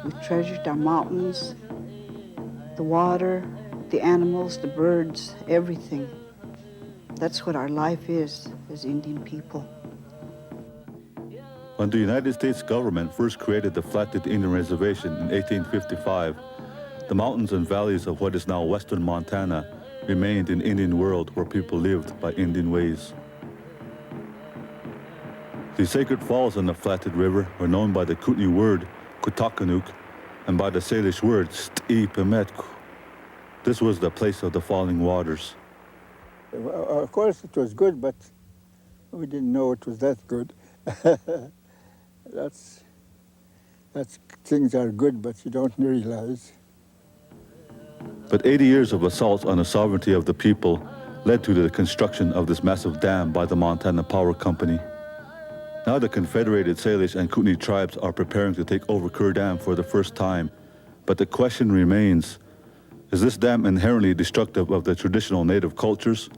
We treasured our mountains, the water, the animals, the birds, everything. That's what our life is as Indian people. When the United States government first created the Flathead Indian Reservation in 1855, the mountains and valleys of what is now western Montana remained an Indian world where people lived by Indian ways. The sacred falls on the Flathead River were known by the Kootenai word Kutakanuk and by the Salish word Sti-Pemetku. This was the place of the falling waters. Of course it was good, but we didn't know it was that good. That's things are good, but you don't realize. But 80 years of assaults on the sovereignty of the people led to the construction of this massive dam by the Montana Power Company. Now the Confederated Salish and Kootenai tribes are preparing to take over Kerr Dam for the first time. But the question remains, is this dam inherently destructive of the traditional native cultures?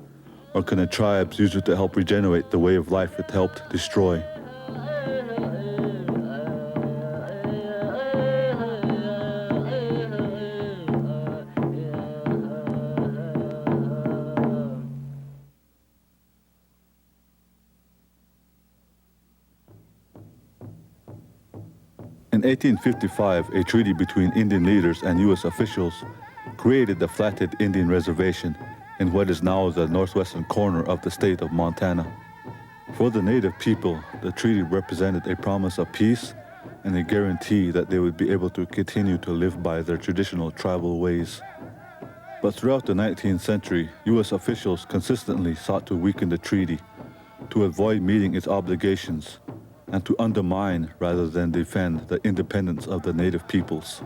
Or can the tribes use it to help regenerate the way of life it helped destroy? In 1855, a treaty between Indian leaders and U.S. officials created the Flathead Indian Reservation in what is now the northwestern corner of the state of Montana. For the native people, the treaty represented a promise of peace and a guarantee that they would be able to continue to live by their traditional tribal ways. But throughout the 19th century, U.S. officials consistently sought to weaken the treaty, to avoid meeting its obligations, and to undermine rather than defend the independence of the native peoples.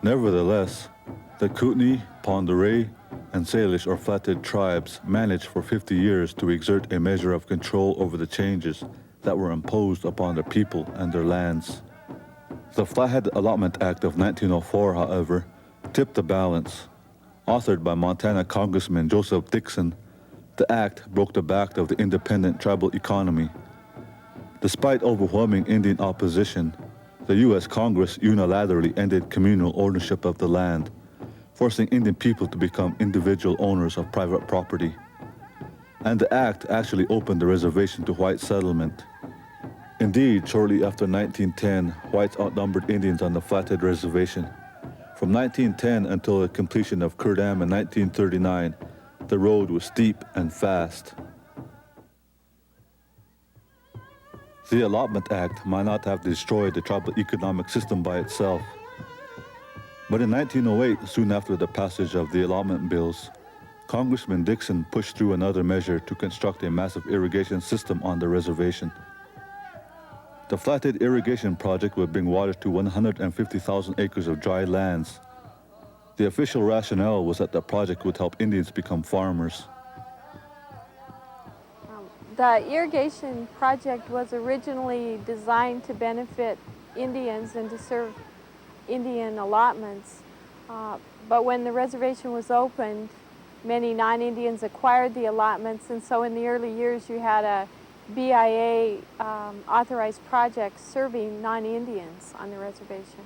Nevertheless, the Kootenai, Pend Oreille, and Salish or Flathead tribes managed for 50 years to exert a measure of control over the changes that were imposed upon their people and their lands. The Flathead Allotment Act of 1904, however, tipped the balance. Authored by Montana Congressman Joseph Dixon, the act broke the back of the independent tribal economy. Despite overwhelming Indian opposition, the U.S. Congress unilaterally ended communal ownership of the land, forcing Indian people to become individual owners of private property. And the act actually opened the reservation to white settlement. Indeed, shortly after 1910, whites outnumbered Indians on the Flathead Reservation. From 1910 until the completion of Kerr Dam in 1939, the road was steep and fast. The Allotment Act might not have destroyed the tribal economic system by itself. But in 1908, soon after the passage of the allotment bills, Congressman Dixon pushed through another measure to construct a massive irrigation system on the reservation. The Flathead Irrigation Project would bring water to 150,000 acres of dry lands. The official rationale was that the project would help Indians become farmers. The irrigation project was originally designed to benefit Indians and to serve Indian allotments. But when the reservation was opened, many non-Indians acquired the allotments, and so in the early years you had a BIA authorized project serving non-Indians on the reservation.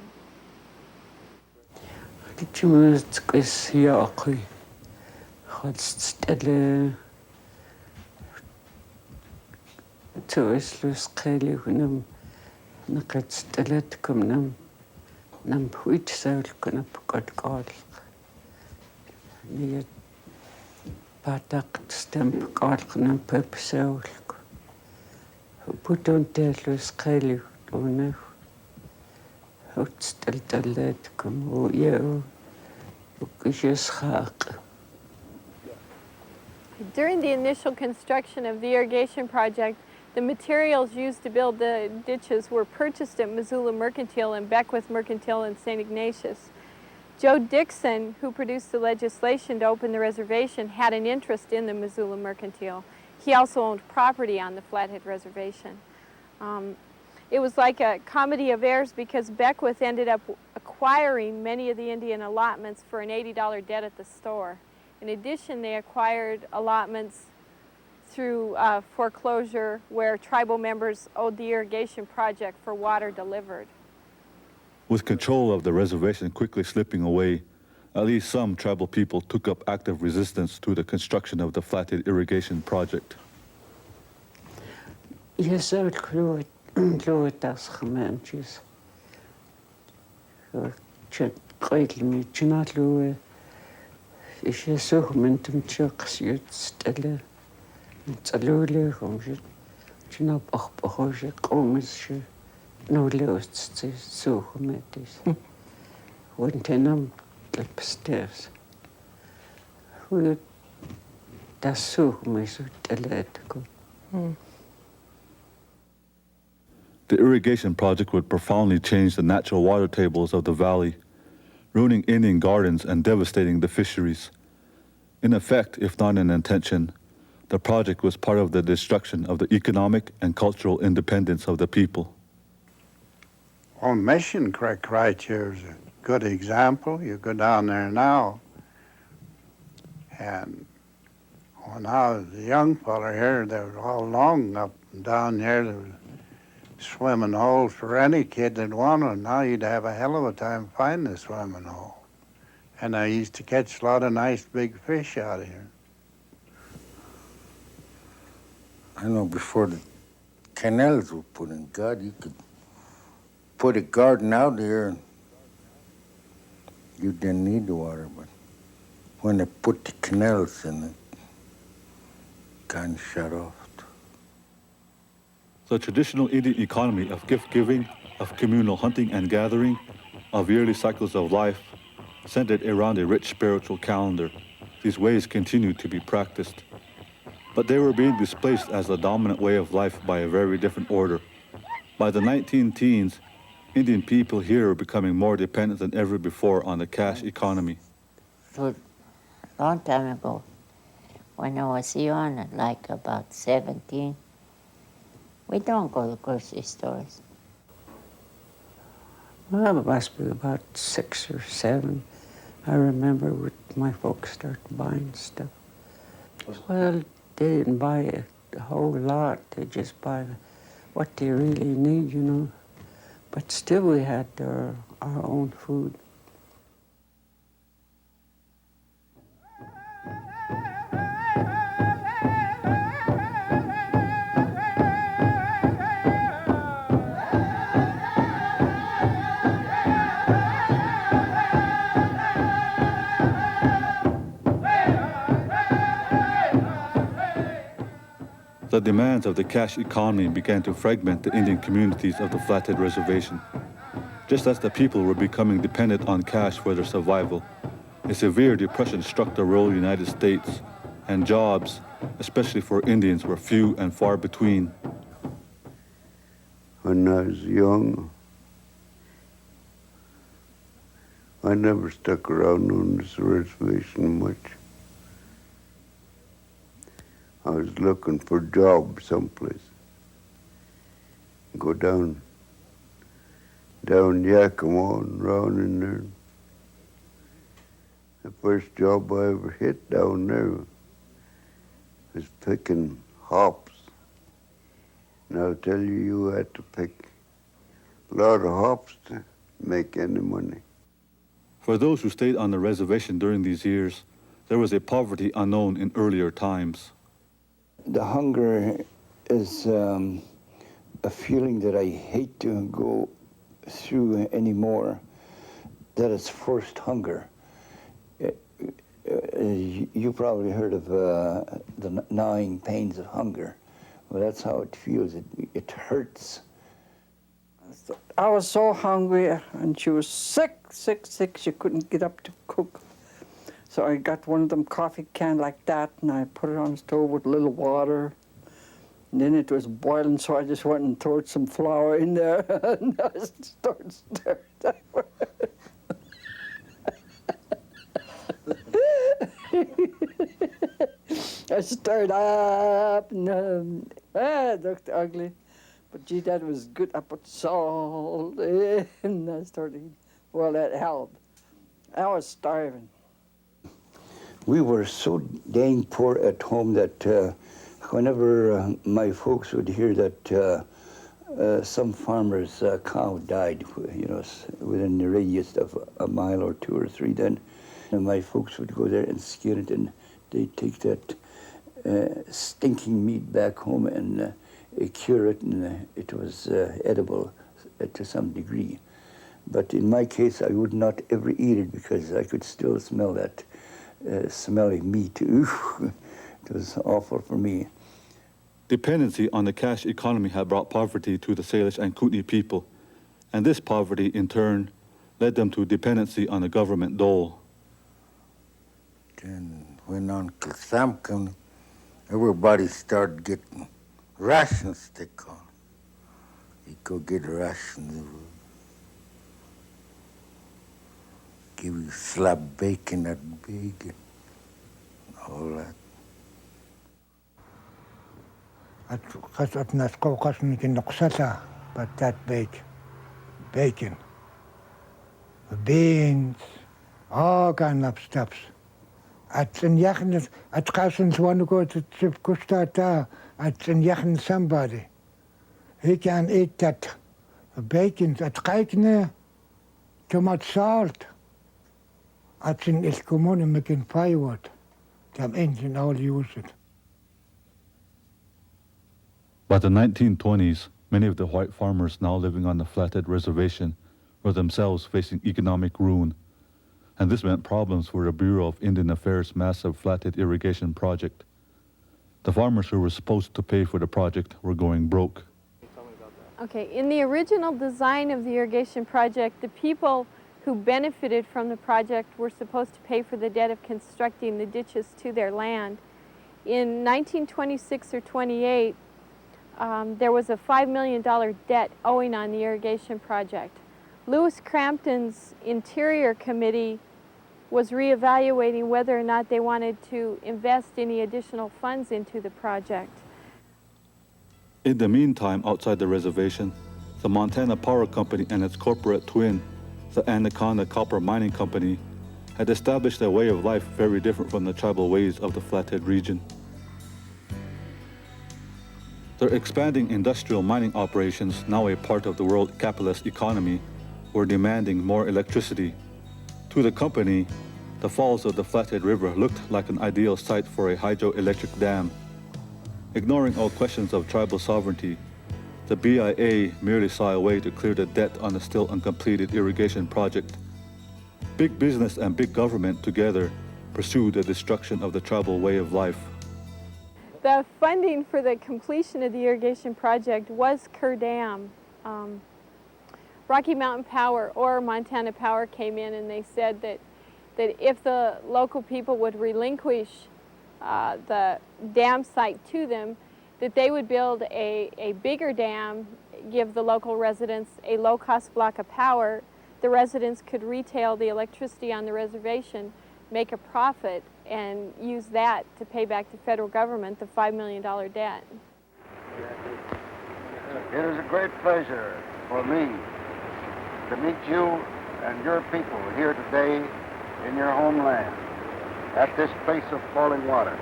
During the initial construction of the irrigation project, the materials used to build the ditches were purchased at Missoula Mercantile and Beckwith Mercantile in St. Ignatius. Joe Dixon, who produced the legislation to open the reservation, had an interest in the Missoula Mercantile. He also owned property on the Flathead Reservation. It was like a comedy of errors because Beckwith ended up acquiring many of the Indian allotments for an $80 debt at the store. In addition, they acquired allotments through foreclosure where tribal members owed the irrigation project for water delivered. With control of the reservation quickly slipping away, at least some tribal people took up active resistance to the construction of the flathead irrigation project. Yes, I would das gemeentjes. Greatly me, not Louis. Is je zo gemeent hem tjaks je stellen. Het alule om je. Je nou op je komen je. Nou leust ze zo gemeent is. Want hij nam de besters. Hoe dat zo gemeent zo stellen te komen. The irrigation project would profoundly change the natural water tables of the valley, ruining Indian gardens and devastating the fisheries. In effect, if not in intention, the project was part of the destruction of the economic and cultural independence of the people. Well, Mission Creek right here is a good example. You go down there now, and when I was a young fella here, there was all along up and down here, there was swimming holes for any kid that wanted. Now you'd have a hell of a time finding a swimming hole. And I used to catch a lot of nice big fish out of here. I know before the canals were put in, God, you could put a garden out here and you didn't need the water, but when they put the canals in, it kind of shut off. The traditional Indian economy of gift-giving, of communal hunting and gathering, of yearly cycles of life, centered around a rich spiritual calendar. These ways continued to be practiced. But they were being displaced as the dominant way of life by a very different order. By the 19-teens, Indian people here were becoming more dependent than ever before on the cash economy. A long time ago, when I was young, like about 17, we don't go to grocery stores. Well, it must be about 6 or 7. I remember when my folks started buying stuff. Well, they didn't buy a whole lot. They just buy what they really need, you know. But still we had our own food. The demands of the cash economy began to fragment the Indian communities of the Flathead Reservation. Just as the people were becoming dependent on cash for their survival, a severe depression struck the rural United States, and jobs, especially for Indians, were few and far between. When I was young, I never stuck around on this reservation much. I was looking for a job someplace. Go down Yakima and round in there. The first job I ever hit down there was picking hops. And I'll tell you, you had to pick a lot of hops to make any money. For those who stayed on the reservation during these years, there was a poverty unknown in earlier times. The hunger is a feeling that I hate to go through anymore. That is first hunger. You probably heard of the gnawing pains of hunger. Well, that's how it feels. It hurts. I was so hungry, and she was sick. She couldn't get up to cook. So I got one of them coffee cans like that, and I put it on the stove with a little water. And then it was boiling, so I just went and poured some flour in there, and I started stirring. I stirred up, and it looked ugly. But gee, that was good. I put salt in, and I started eating. Well, that helped. I was starving. We were so dang poor at home that whenever my folks would hear that some farmers' cow died, within the radius of a mile or 2 or 3 then. And my folks would go there and skin it, and they'd take that stinking meat back home and cure it, and it was edible to some degree. But in my case, I would not ever eat it because I could still smell that smelly meat. Ooh, it was awful for me. Dependency on the cash economy had brought poverty to the Salish and Kootenai people, and this poverty, in turn, led them to dependency on the government dole. Then when Uncle Sam came, everybody started getting rations, they call them. You go get rations. Give you slab bacon that big and all that. At naskokas nikin noksata, but that bacon, beans, all kind of stuffs. At Yachen, at cousins want to go to Kustata, at Yachen somebody. He can eat that bacon, at Kaikne, too much salt. At in Ilkumone making firewood. Them Indian all use it. By the 1920s, many of the white farmers now living on the Flathead Reservation were themselves facing economic ruin, and this meant problems for the Bureau of Indian Affairs' massive Flathead irrigation project. The farmers who were supposed to pay for the project were going broke. Okay, in the original design of the irrigation project, the people who benefited from the project were supposed to pay for the debt of constructing the ditches to their land. In 1926 or 28, there was a $5 million debt owing on the irrigation project. Lewis Crampton's Interior Committee was reevaluating whether or not they wanted to invest any additional funds into the project. In the meantime, outside the reservation, the Montana Power Company and its corporate twin, the Anaconda Copper Mining Company, had established a way of life very different from the tribal ways of the Flathead region. Their expanding industrial mining operations, now a part of the world capitalist economy, were demanding more electricity. To the company, the falls of the Flathead River looked like an ideal site for a hydroelectric dam. Ignoring all questions of tribal sovereignty, the BIA merely saw a way to clear the debt on the still uncompleted irrigation project. Big business and big government together pursued the destruction of the tribal way of life. The funding for the completion of the irrigation project was Kerr Dam. Rocky Mountain Power or Montana Power came in and they said that if the local people would relinquish the dam site to them, that they would build a bigger dam, give the local residents a low-cost block of power. The residents could retail the electricity on the reservation, make a profit, and use that to pay back the federal government the $5 million debt. It is a great pleasure for me to meet you and your people here today in your homeland at this place of falling water,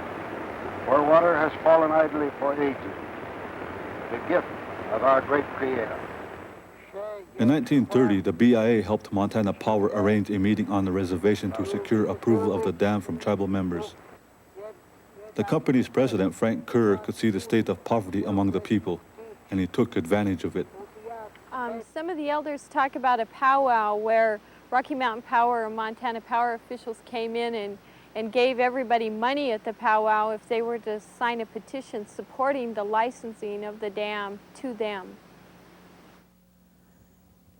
where water has fallen idly for ages, the gift of our great Creator. In 1930, the BIA helped Montana Power arrange a meeting on the reservation to secure approval of the dam from tribal members. The company's president, Frank Kerr, could see the state of poverty among the people, and he took advantage of it. Some of the elders talk about a powwow where Rocky Mountain Power or Montana Power officials came in and gave everybody money at the powwow if they were to sign a petition supporting the licensing of the dam to them.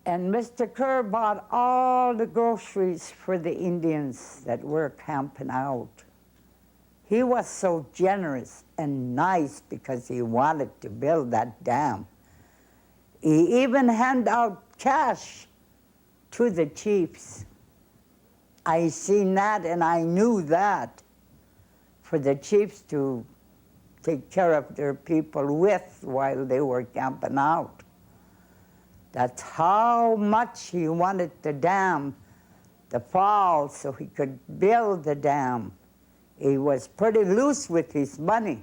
And Mr. Kerr bought all the groceries for the Indians that were camping out. He was so generous and nice because he wanted to build that dam. He even handed out cash to the chiefs. I seen that and I knew that for the chiefs to take care of their people with while they were camping out. That's how much he wanted the dam, the fall, so he could build the dam. He was pretty loose with his money.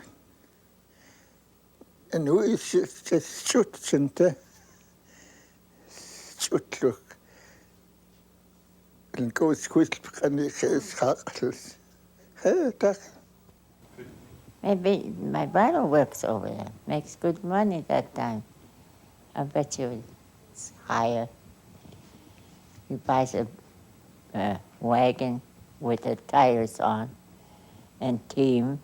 En nu is het schutjente. Schutluk. En goes quick kan ik schakels. Tak. Maybe my brother works over there, makes good money that time. I bet you it's higher. He buys a wagon with the tires on and team,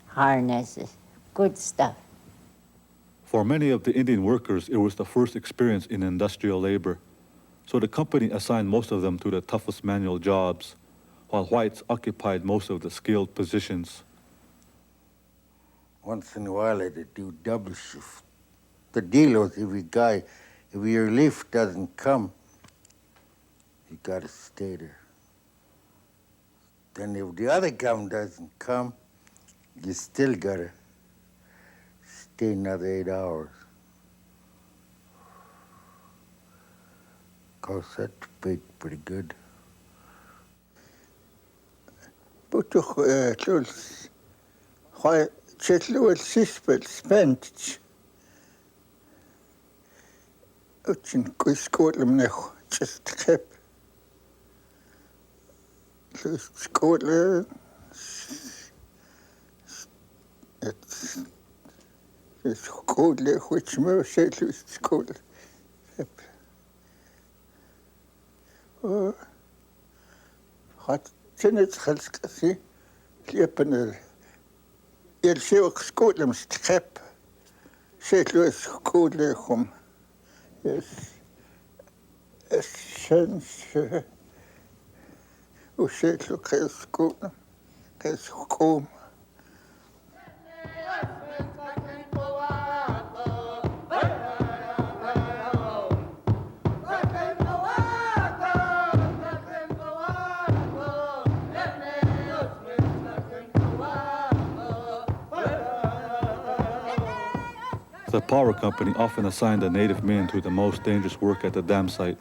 harnesses, good stuff. For many of the Indian workers, it was the first experience in industrial labor, so the company assigned most of them to the toughest manual jobs, while whites occupied most of the skilled positions. Once in a while, I do double shift. The deal was if your lift doesn't come, you gotta stay there. Then if the other gun doesn't come, you still gotta stay another 8 hours. Of course, that's paid pretty good. But Jules, why Chetlu Sispel spent Uchin Kuiskolum Necho, just kept. Skola, it's skola which more Chetlu skola. Hat Senet Halskasi, Liepener. Show skola step. Chetlu skola home. Yes. Es sense. وشيت له كيس حكومة. The power company often assigned the native men to the most dangerous work at the dam site,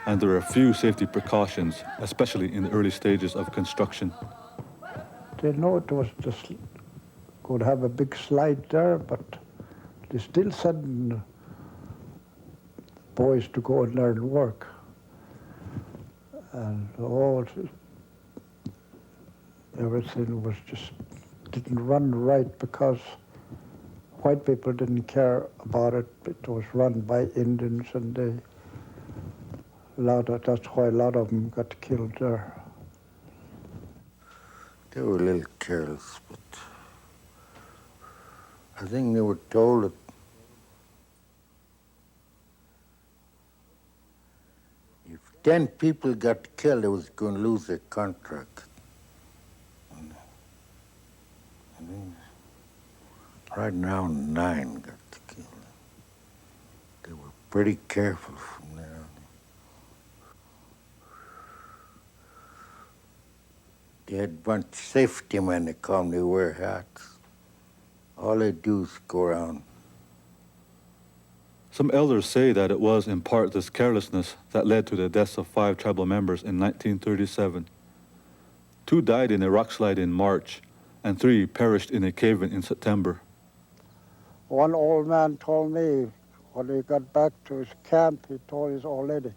and there are few safety precautions, especially in the early stages of construction. They know it was just going to have a big slide there, but they still sending boys to go and learn work. And everything was just didn't run right because white people didn't care about it. It was run by Indians, and that's why a lot of them got killed there. They were a little careless, but I think they were told that if 10 people got killed, they was going to lose their contract. And I think right now 9 got killed. They were pretty careful from there on. They had a bunch of safety men that come, they wear hats. All they do is go around. Some elders say that it was in part this carelessness that led to the deaths of 5 tribal members in 1937. 2 died in a rockslide in March, and 3 perished in a cave-in in September. One old man told me when he got back to his camp, he told his old lady,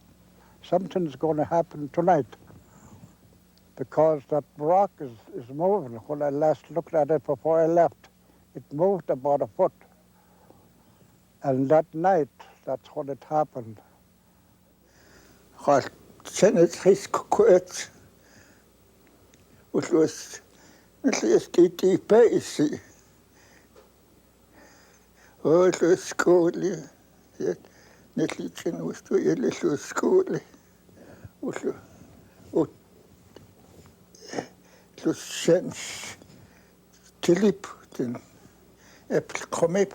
something's going to happen tonight, because that rock is moving. When I last looked at it before I left, it moved about a foot. And that night, that's when it happened. What Senet his quit, which was at least DTP. Oh, the school, yet, Netlichin was to a little school. It was sense Tilip, then Apple come up.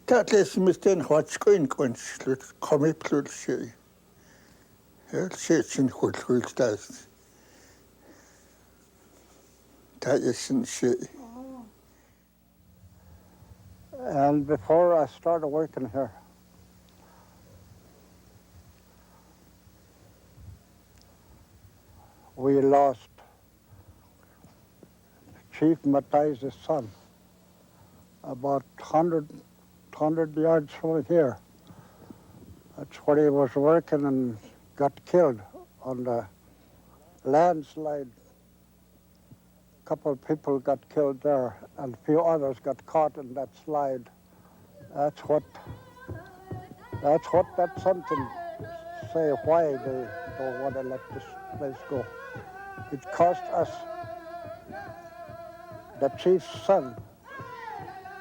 That is Mr. What's going to come up to say. I'll say it's in what does. That isn't say. And before I started working here, we lost Chief Matthias' son, about 100 yards from here. That's where he was working and got killed on the landslide. A couple of people got killed there, and a few others got caught in that slide. That's what That's something say why they don't want to let this place go. It cost us the chief's son.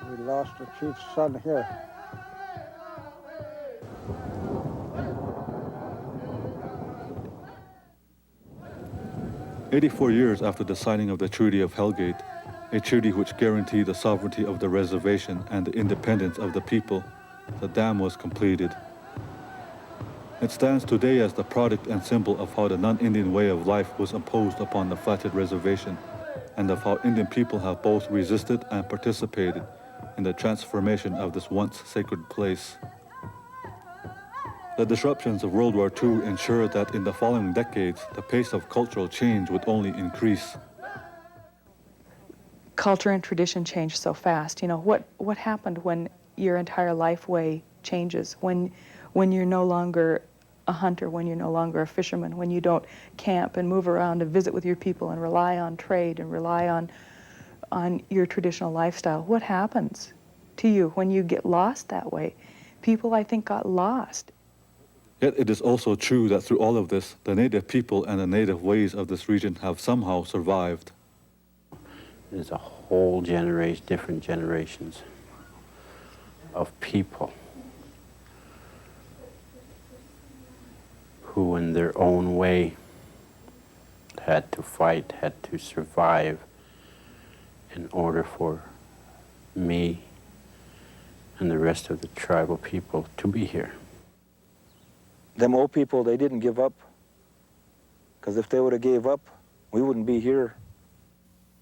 We lost the chief's son here. "84 years after the signing of the Treaty of Hellgate, a treaty which guaranteed the sovereignty of the reservation and the independence of the people, the dam was completed. It stands today as the product and symbol of how the non-Indian way of life was imposed upon the Flathead Reservation, and of how Indian people have both resisted and participated in the transformation of this once sacred place. The disruptions of World War II ensured that in the following decades, the pace of cultural change would only increase. Culture and tradition change so fast. You know, what happened when your entire life way changes, when you're no longer a hunter, when you're no longer a fisherman, when you don't camp and move around and visit with your people and rely on trade and rely on your traditional lifestyle? What happens to you when you get lost that way? People, I think, got lost. Yet it is also true that through all of this, the native people and the native ways of this region have somehow survived. There's a whole generation, different generations of people who in their own way had to fight, had to survive in order for me and the rest of the tribal people to be here. Them old people, they didn't give up, because if they would have gave up, we wouldn't be here.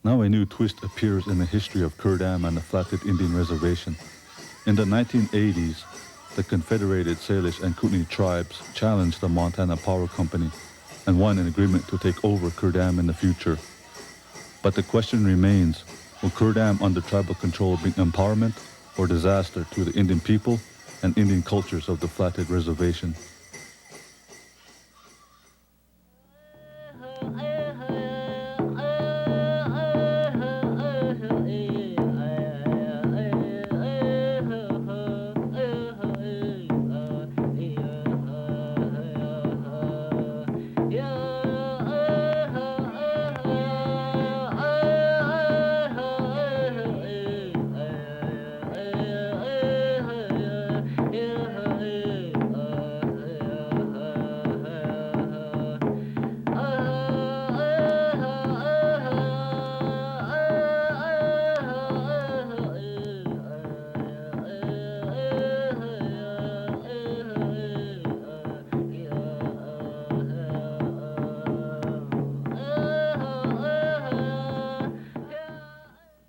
Now a new twist appears in the history of Kerr Dam and the Flathead Indian Reservation. In the 1980s, the Confederated Salish and Kootenai tribes challenged the Montana Power Company and won an agreement to take over Kerr Dam in the future. But the question remains, will Kerr Dam under tribal control bring empowerment or disaster to the Indian people and Indian cultures of the Flathead Reservation?